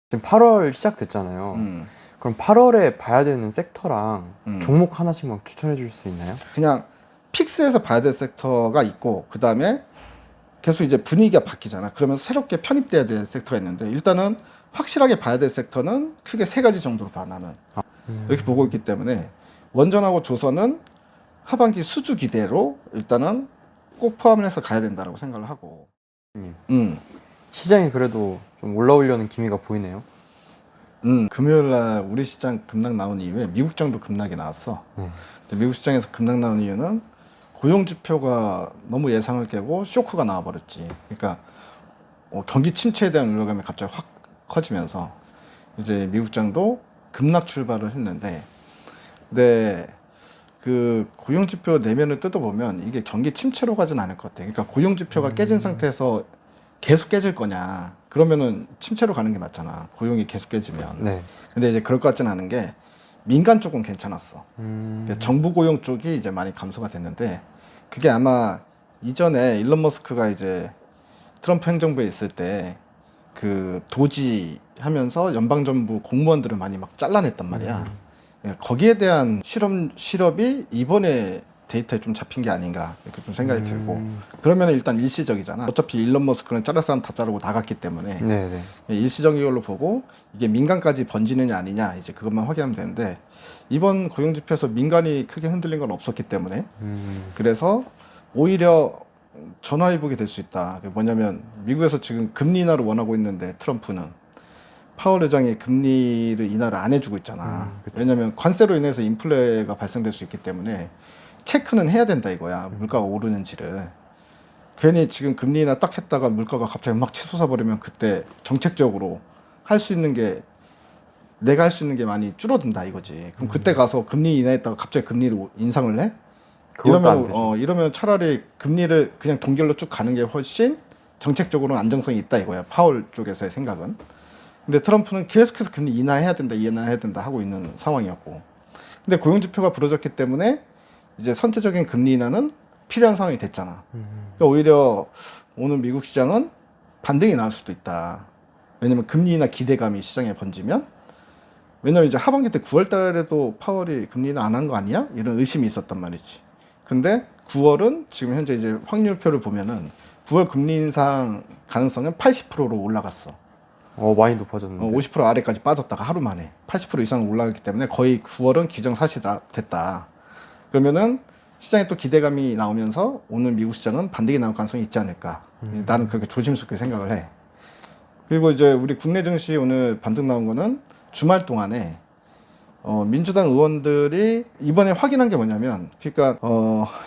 지금 8월 시작됐잖아요. 그럼 8월에 봐야 되는 섹터랑 종목 하나씩만 추천해 줄 수 있나요? 그냥 픽스에서 봐야 될 섹터가 있고, 그 다음에 계속 이제 분위기가 바뀌잖아. 그러면 새롭게 편입돼야 될 섹터가 있는데, 일단은 확실하게 봐야 될 섹터는 크게 세 가지 정도로 봐, 나는. 이렇게 보고 있기 때문에 원전하고 조선은 하반기 수주 기대로 일단은 꼭 포함을 해서 가야 된다고 생각을 하고. 시장이 그래도 좀 올라오려는 기미가 보이네요. 금요일 날 우리 시장 급락 나온 이후에 미국 시장도 급락이 나왔어. 근데 미국 시장에서 급락 나온 이유는 고용 지표가 너무 예상을 깨고 쇼크가 나와버렸지. 그러니까 경기 침체에 대한 우려감이 갑자기 확 커지면서 이제 미국 시장도 급락 출발을 했는데, 근데 그 고용 지표 내면을 뜯어보면 이게 경기 침체로 가진 않을 것 같아. 그러니까 고용 지표가 깨진 상태에서 계속 깨질 거냐? 그러면은 침체로 가는 게 맞잖아. 고용이 계속 깨지면. 네. 근데 이제 그럴 것 같지는 않은 게 민간 쪽은 괜찮았어. 정부 고용 쪽이 이제 많이 감소가 됐는데, 그게 아마 이전에 일론 머스크가 이제 트럼프 행정부에 있을 때 그 도지 하면서 연방정부 공무원들을 많이 막 잘라냈단 말이야. 거기에 대한 실업이 이번에 데이터에 좀 잡힌 게 아닌가 이렇게 좀 생각이 들고, 그러면 일단 일시적이잖아. 어차피 일론 머스크는 자를 사람 다 자르고 나갔기 때문에 네네. 일시적인 걸로 보고 이게 민간까지 번지느냐 아니냐 이제 그것만 확인하면 되는데, 이번 고용지표에서 민간이 크게 흔들린 건 없었기 때문에 그래서 오히려 전화위복이 될 수 있다. 그게 뭐냐면 미국에서 지금 금리 인하를 원하고 있는데 트럼프는 파월 의장이 금리를 인하를 안 해주고 있잖아. 왜냐면 관세로 인해서 인플레가 발생될 수 있기 때문에 체크는 해야 된다 이거야. 물가가 오르는지를. 괜히 지금 금리 인하 딱 했다가 물가가 갑자기 막 치솟아 버리면 그때 정책적으로 할 수 있는 게, 내가 할 수 있는 게 많이 줄어든다 이거지. 그럼 그때 가서 금리 인하했다가 갑자기 금리를 인상을 해? 그것도 안 되죠. 이러면 차라리 금리를 그냥 동결로 쭉 가는 게 훨씬 정책적으로는 안정성이 있다 이거야. 파월 쪽에서의 생각은. 근데 트럼프는 계속해서 금리 인하해야 된다, 인하해야 된다 하고 있는 상황이었고. 근데 고용지표가 부러졌기 때문에 이제 선제적인 금리 인하는 필요한 상황이 됐잖아. 그러니까 오히려 오늘 미국 시장은 반등이 나올 수도 있다. 왜냐면 금리 인하 기대감이 시장에 번지면, 왜냐면 이제 하반기 때 9월 달에도 파월이 금리 인하 안 한 거 아니야? 이런 의심이 있었단 말이지. 근데 9월은 지금 현재 이제 확률표를 보면은 9월 금리 인상 가능성은 80%로 올라갔어. 많이 높아졌는데. 50% 아래까지 빠졌다가 하루 만에 80% 이상 올라갔기 때문에 거의 9월은 기정사실 됐다. 그러면은 시장에 또 기대감이 나오면서 오늘 미국 시장은 반등이 나올 가능성이 있지 않을까. 나는 그렇게 조심스럽게 생각을 해. 그리고 이제 우리 국내 증시 오늘 반등 나온 거는 주말 동안에 민주당 의원들이 이번에 확인한 게 뭐냐면, 그러니까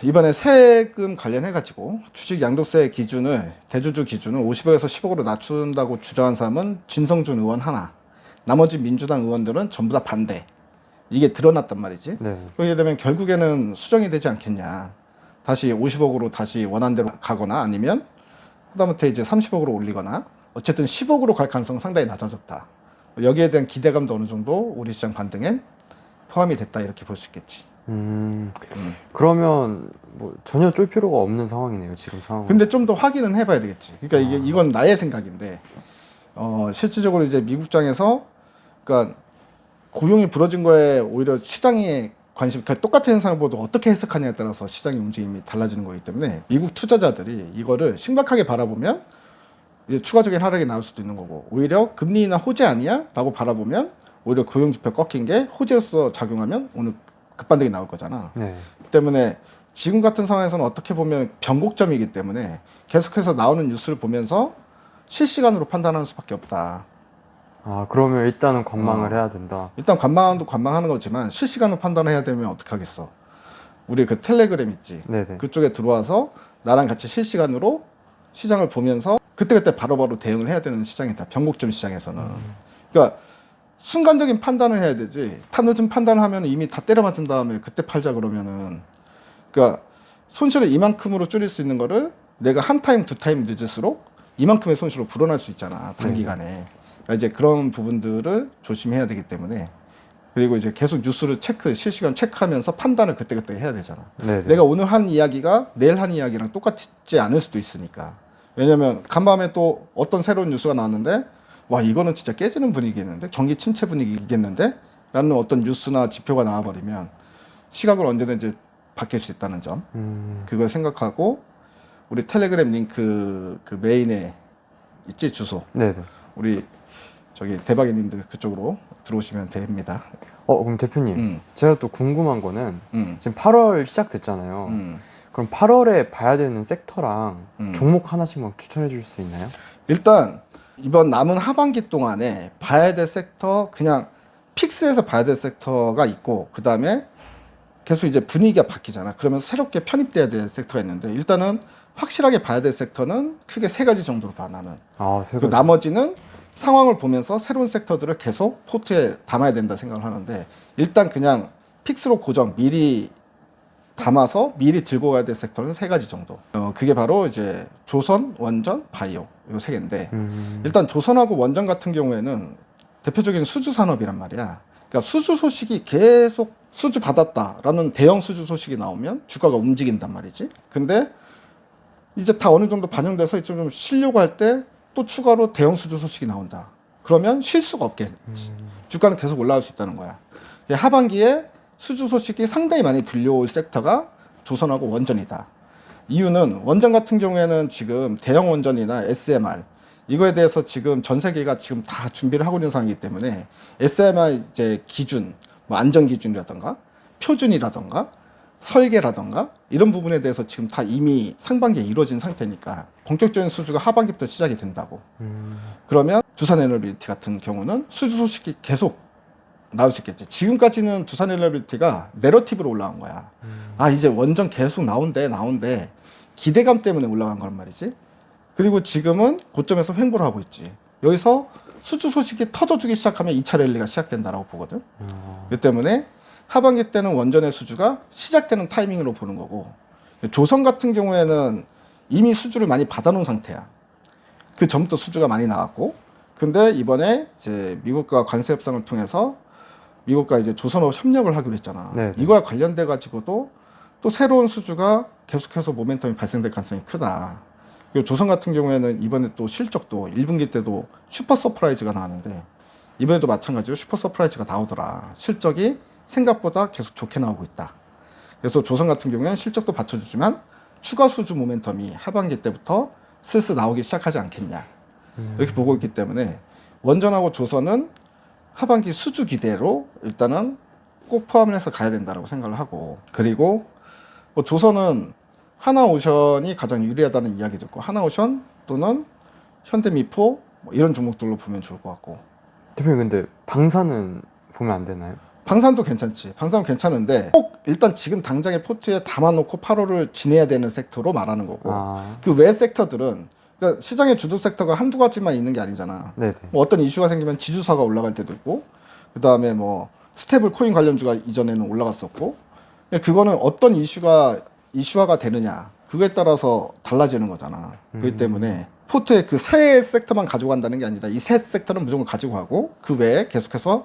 이번에 세금 관련해 가지고 주식 양도세 기준을, 대주주 기준을 50억에서 10억으로 낮춘다고 주장한 사람은 진성준 의원 하나, 나머지 민주당 의원들은 전부 다 반대. 이게 드러났단 말이지. 네. 그렇게 되면 결국에는 수정이 되지 않겠냐. 다시 50억으로 다시 원안대로 가거나 아니면 하다못해 이제 30억으로 올리거나, 어쨌든 10억으로 갈 가능성은 상당히 낮아졌다. 여기에 대한 기대감도 어느 정도 우리 시장 반등엔 포함이 됐다 이렇게 볼 수 있겠지. 그러면 뭐 전혀 쫄 필요가 없는 상황이네요, 지금 상황은. 근데 좀 더 확인은 해봐야 되겠지. 그러니까 이건 나의 생각인데, 실질적으로 이제 미국장에서, 그러니까 고용이 부러진 거에 오히려 시장의 관심, 그러니까 똑같은 현상을 보도 어떻게 해석하냐에 따라서 시장의 움직임이 달라지는 거기 때문에 미국 투자자들이 이거를 심각하게 바라보면 이제 추가적인 하락이 나올 수도 있는 거고, 오히려 금리 인하 호재 아니야? 라고 바라보면 오히려 고용지표 꺾인 게 호재로서 작용하면 오늘 급반등이 나올 거잖아. 네. 때문에 지금 같은 상황에서는 어떻게 보면 변곡점이기 때문에 계속해서 나오는 뉴스를 보면서 실시간으로 판단하는 수밖에 없다. 그러면 일단은 관망을 해야 된다. 일단 관망도 관망하는 거지만 실시간으로 판단을 해야 되면 어떻게 하겠어. 우리 그 텔레그램 있지. 네네. 그쪽에 들어와서 나랑 같이 실시간으로 시장을 보면서 그때그때 바로바로 대응을 해야 되는 시장이다. 변곡점 시장에서는. 그러니까 순간적인 판단을 해야 되지. 늦은 판단을 하면 이미 다 때려 맞은 다음에 그때 팔자 그러면은, 그러니까 손실을 이만큼으로 줄일 수 있는 거를 내가 한 타임 두 타임 늦을수록 이만큼의 손실로 불어날 수 있잖아, 단기간에. 그러니까 이제 그런 부분들을 조심해야 되기 때문에, 그리고 이제 계속 뉴스를 실시간 체크하면서 판단을 그때그때 해야 되잖아. 네네. 내가 오늘 한 이야기가 내일 한 이야기랑 똑같지 않을 수도 있으니까. 왜냐면 간밤에 또 어떤 새로운 뉴스가 나왔는데 와 이거는 진짜 깨지는 분위기겠는데, 경기 침체 분위기겠는데 라는 어떤 뉴스나 지표가 나와버리면 시각을 언제든지 바뀔 수 있다는 점, 그걸 생각하고 우리 텔레그램 링크 그 메인에 있지, 주소. 네네. 우리 저기 대박이님들 그쪽으로 들어오시면 됩니다. 그럼 대표님, 제가 또 궁금한 거는 지금 8월 시작됐잖아요. 그럼 8월에 봐야 되는 섹터랑 종목 하나씩만 추천해 주실 수 있나요? 일단 이번 남은 하반기 동안에 봐야 될 섹터, 그냥 픽스에서 봐야 될 섹터가 있고, 그 다음에 계속 이제 분위기가 바뀌잖아. 그러면 새롭게 편입돼야 될 섹터가 있는데, 일단은 확실하게 봐야 될 섹터는 크게 세 가지 정도로 봐, 나는. 세 그 가지. 나머지는 상황을 보면서 새로운 섹터들을 계속 포트에 담아야 된다 생각을 하는데, 일단 그냥 픽스로 고정 미리 담아서 미리 들고 가야 될 섹터는 세 가지 정도. 그게 바로 이제 조선, 원전, 바이오, 이 세 개인데, 일단 조선하고 원전 같은 경우에는 대표적인 수주 산업이란 말이야. 그러니까 수주 소식이 계속 수주 받았다라는 대형 수주 소식이 나오면 주가가 움직인단 말이지. 근데 이제 다 어느 정도 반영돼서 이제 좀 쉬려고 할 때 또 추가로 대형 수주 소식이 나온다. 그러면 쉴 수가 없겠지. 주가는 계속 올라갈 수 있다는 거야. 하반기에 수주 소식이 상당히 많이 들려올 섹터가 조선하고 원전이다. 이유는 원전 같은 경우에는 지금 대형 원전이나 SMR 이거에 대해서 지금 전 세계가 지금 다 준비를 하고 있는 상황이기 때문에 SMR 이제 기준, 뭐 안전 기준이라던가 표준이라던가 설계라던가 이런 부분에 대해서 지금 다 이미 상반기에 이루어진 상태니까 본격적인 수주가 하반기부터 시작이 된다고. 그러면 두산에너빌리티 같은 경우는 수주 소식이 계속 나올 수 있겠지. 지금까지는 두산에너빌리티가 내러티브로 올라간 거야. 이제 원전 계속 나온대 기대감 때문에 올라간 거란 말이지. 그리고 지금은 고점에서 횡보를 하고 있지. 여기서 수주 소식이 터져주기 시작하면 2차 랠리가 시작된다라고 보거든. 그렇기 때문에 하반기 때는 원전의 수주가 시작되는 타이밍으로 보는 거고, 조선 같은 경우에는 이미 수주를 많이 받아놓은 상태야. 그 전부터 수주가 많이 나왔고, 근데 이번에 이제 미국과 관세 협상을 통해서 미국과 이제 조선하고 협력을 하기로 했잖아. 네. 이거와 관련돼 가지고도 또 새로운 수주가 계속해서 모멘텀이 발생될 가능성이 크다. 그리고 조선 같은 경우에는 이번에 또 실적도 1분기 때도 슈퍼 서프라이즈가 나왔는데, 이번에도 마찬가지로 슈퍼 서프라이즈가 나오더라. 실적이 생각보다 계속 좋게 나오고 있다. 그래서 조선 같은 경우에는 실적도 받쳐주지만 추가 수주 모멘텀이 하반기 때부터 슬슬 나오기 시작하지 않겠냐, 이렇게 보고 있기 때문에 원전하고 조선은 하반기 수주 기대로 일단은 꼭 포함을 해서 가야 된다고 생각을 하고, 그리고 뭐 조선은 하나오션이 가장 유리하다는 이야기도 있고, 하나오션 또는 현대미포 뭐 이런 종목들로 보면 좋을 것 같고. 대표님, 근데 방사는 보면 안 되나요? 방산도 괜찮지. 방산은 괜찮은데 꼭 일단 지금 당장의 포트에 담아놓고 8월을 지내야 되는 섹터로 말하는 거고, 그 외 섹터들은, 그러니까 시장의 주도 섹터가 한두 가지만 있는 게 아니잖아. 네네. 뭐 어떤 이슈가 생기면 지주사가 올라갈 때도 있고, 그 다음에 뭐 스테이블 코인 관련주가 이전에는 올라갔었고, 그거는 어떤 이슈화가 되느냐, 그거에 따라서 달라지는 거잖아. 그렇기 때문에 포트에 그 세 섹터만 가지고 간다는 게 아니라 이 세 섹터는 무조건 가지고 가고, 그 외에 계속해서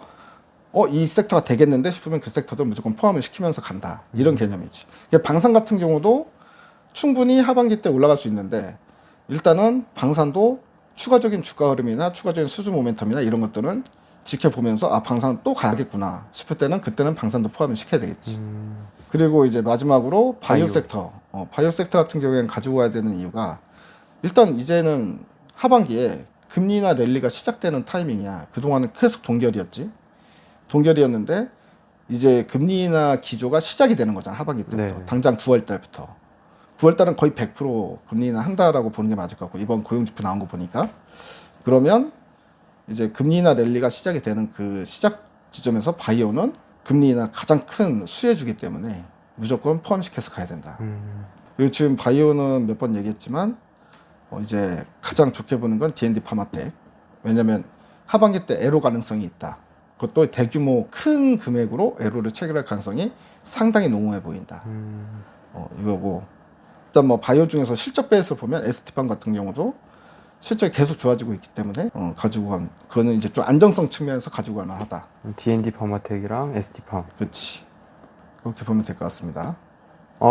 이 섹터가 되겠는데 싶으면 그 섹터도 무조건 포함을 시키면서 간다, 이런 개념이지. 방산 같은 경우도 충분히 하반기 때 올라갈 수 있는데, 일단은 방산도 추가적인 주가 흐름이나 추가적인 수주 모멘텀이나 이런 것들은 지켜보면서 방산 또 가야겠구나 싶을 때는 그때는 방산도 포함을 시켜야 되겠지. 그리고 이제 마지막으로 바이오 섹터. 바이오 sek터 같은 경우에는 가지고 가야 되는 이유가, 일단 이제는 하반기에 금리나 랠리가 시작되는 타이밍이야. 그동안은 계속 동결이었는데 이제 금리나 기조가 시작이 되는 거잖아, 하반기 때부터. 당장 9월 달부터. 9월 달은 거의 100% 금리나 한다라고 보는 게 맞을 것 같고, 이번 고용지표 나온 거 보니까. 그러면 이제 금리나 랠리가 시작이 되는 그 시작 지점에서 바이오는 금리나 가장 큰 수혜주기 때문에 무조건 포함시켜서 가야 된다. 그리고 지금 바이오는 몇 번 얘기했지만 이제 가장 좋게 보는 건 D&D 파마텍. 왜냐면 하반기 때 애로 가능성이 있다. 그것도 대규모 큰 금액으로 애로를 체결할 가능성이 상당히 농후해 보인다. 이거고, 일단 뭐 바이오 중에서 실적 베이스로 보면 ST팜 같은 경우도 실적이 계속 좋아지고 있기 때문에 가지고 가면, 그거는 이제 좀 안정성 측면에서 가지고 갈 만하다. D&D 파마텍이랑 ST팜. 그렇지. 그렇게 보면 될 것 같습니다.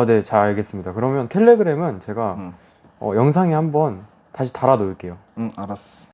네, 잘 알겠습니다. 그러면 텔레그램은 제가 영상에 한번 다시 달아 놓을게요. 알았어.